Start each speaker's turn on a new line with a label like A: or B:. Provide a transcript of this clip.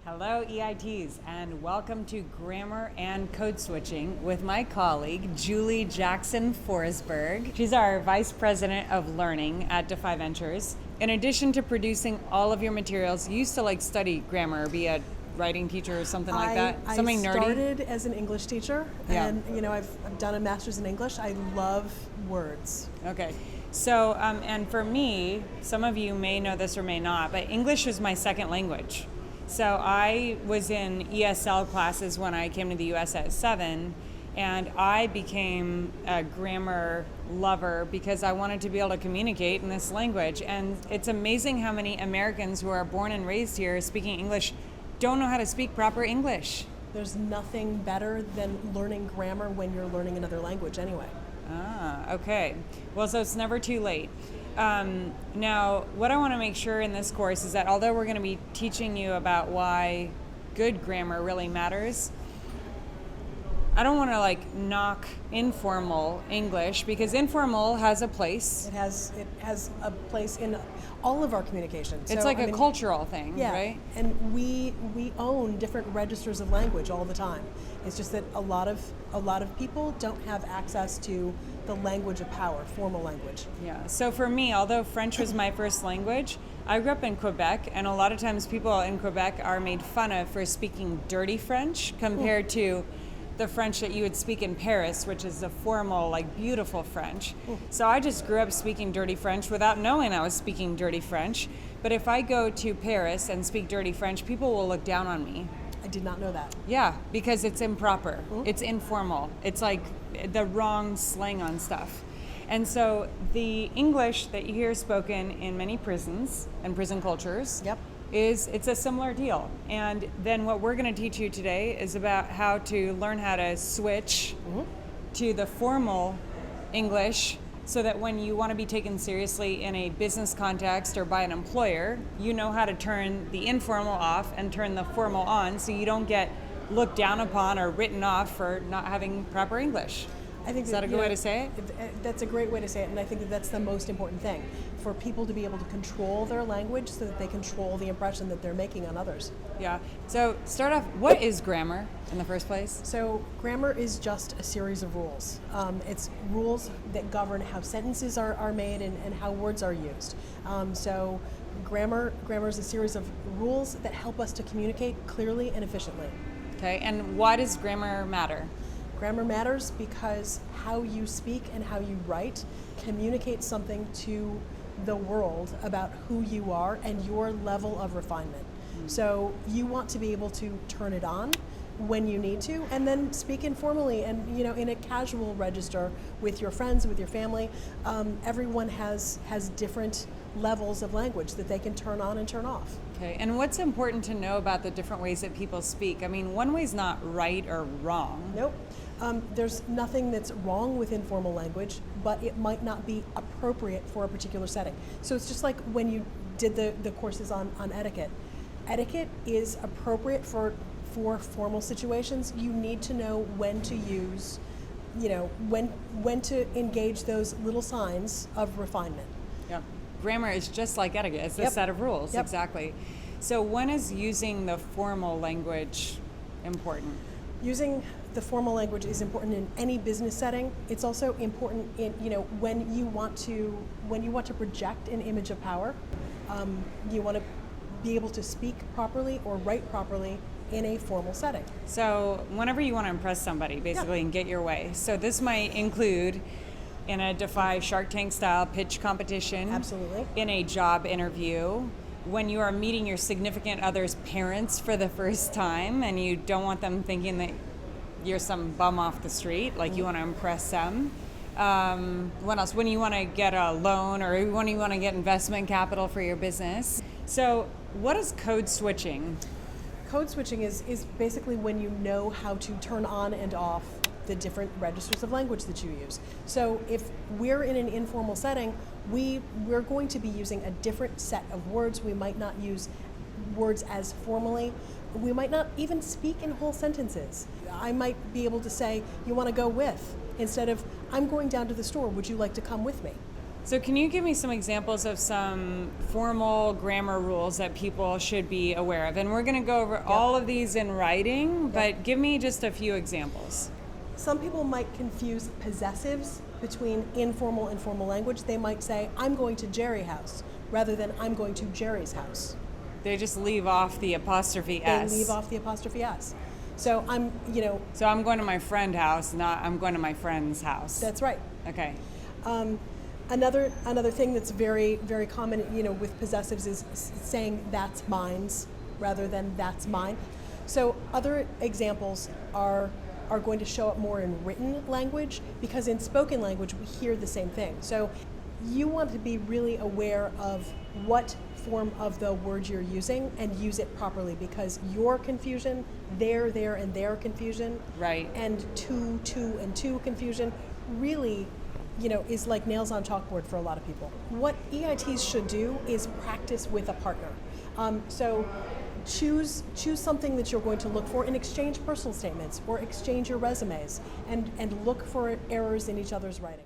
A: Hello, EITs, and welcome to Grammar and Code Switching with my colleague, Julie Jackson Forsberg. She's our Vice President of Learning at Defy Ventures. In addition to producing all of your materials, you used to study grammar or be a writing teacher or something like that? Something
B: I
A: nerdy?
B: started as an English teacher, and I've done a master's in English. I love words.
A: Okay. So, and for me, some of you may know this or may not, but English was my second language. So I was in ESL classes when I came to the US at 7, and I became a grammar lover because I wanted to be able to communicate in this language. And it's amazing how many Americans who are born and raised here speaking English don't know how to speak proper English.
B: There's nothing better than learning grammar when you're learning another language anyway.
A: Ah, okay. Well, so it's never too late. Now, what I want to make sure in this course is that although we're going to be teaching you about why good grammar really matters, I don't want to knock informal English because informal has a place.
B: It has a place in all of our communication.
A: It's a cultural thing,
B: yeah,
A: right?
B: And we own different registers of language all the time. It's just that a lot of people don't have access to the language of power, formal language.
A: Yeah. So for me, although French was my first language, I grew up in Quebec, and a lot of times people in Quebec are made fun of for speaking dirty French compared to the French that you would speak in Paris, which is the formal, beautiful French. So I just grew up speaking dirty French without knowing I was speaking dirty French. But if I go to Paris and speak dirty French, people will look down on me.
B: I did not know that.
A: Yeah, because it's improper. It's informal. It's like the wrong slang on stuff. And so the English that you hear spoken in many prisons and prison cultures it's a similar deal. And then what we're going to teach you today is about how to learn how to switch to the formal English so that when you want to be taken seriously in a business context or by an employer, you know how to turn the informal off and turn the formal on so you don't get looked down upon or written off for not having proper English.
B: I think
A: is that a good way to say it?
B: That's a great way to say it, and I think that's the most important thing, for people to be able to control their language so that they control the impression that they're making on others.
A: Yeah. So start off, what is grammar in the first place?
B: So grammar is just a series of rules. It's rules that govern how sentences are made and how words are used. So grammar is a series of rules that help us to communicate clearly and efficiently.
A: Okay, and why does grammar matter?
B: Grammar matters because how you speak and how you write communicates something to the world about who you are and your level of refinement. So you want to be able to turn it on when you need to, and then speak informally and in a casual register with your friends, with your family. Everyone has different levels of language that they can turn on and turn off.
A: Okay, and what's important to know about the different ways that people speak? I mean, one way's not right or wrong.
B: Nope. There's nothing that's wrong with informal language, but it might not be appropriate for a particular setting. So it's just like when you did the courses on etiquette. Etiquette is appropriate for formal situations. You need to know when to use, when to engage those little signs of refinement.
A: Yep. Grammar is just like etiquette. It's a set of rules.
B: Yep.
A: Exactly. So when is using the formal language important?
B: Using the formal language is important in any business setting. It's also important in when you want to project an image of power. You want to be able to speak properly or write properly in a formal setting.
A: So whenever you want to impress somebody, basically, and get your way. So this might include in a Defy Shark Tank style pitch competition.
B: Absolutely.
A: In a job interview, when you are meeting your significant other's parents for the first time and you don't want them thinking that you're some bum off the street, you want to impress them. What else? When you want to get a loan or when you want to get investment capital for your business. So what is code switching?
B: Code switching is basically when you know how to turn on and off the different registers of language that you use. So if we're in an informal setting, we're going to be using a different set of words. We might not use words as formally. We might not even speak in whole sentences. I might be able to say, you want to go with, instead of, I'm going down to the store, would you like to come with me?
A: So can you give me some examples of some formal grammar rules that people should be aware of? And we're going to go over all of these in writing, but give me just a few examples.
B: Some people might confuse possessives between informal and formal language. They might say, I'm going to Jerry's house, rather than I'm going to Jerry's house.
A: They just leave off the apostrophe S.
B: They leave off the apostrophe S. So I'm
A: going to my friend's house, not I'm going to my friend's house.
B: That's right.
A: Okay.
B: Another thing that's very, very common, with possessives is saying that's mine's rather than that's mine. So other examples are going to show up more in written language, because in spoken language we hear the same thing. So you want to be really aware of what form of the word you're using and use it properly, because your confusion, their, and their confusion,
A: right,
B: and to, and to confusion really is like nails on chalkboard for a lot of people. What EITs should do is practice with a partner. So choose something that you're going to look for and exchange personal statements or exchange your resumes and look for errors in each other's writing.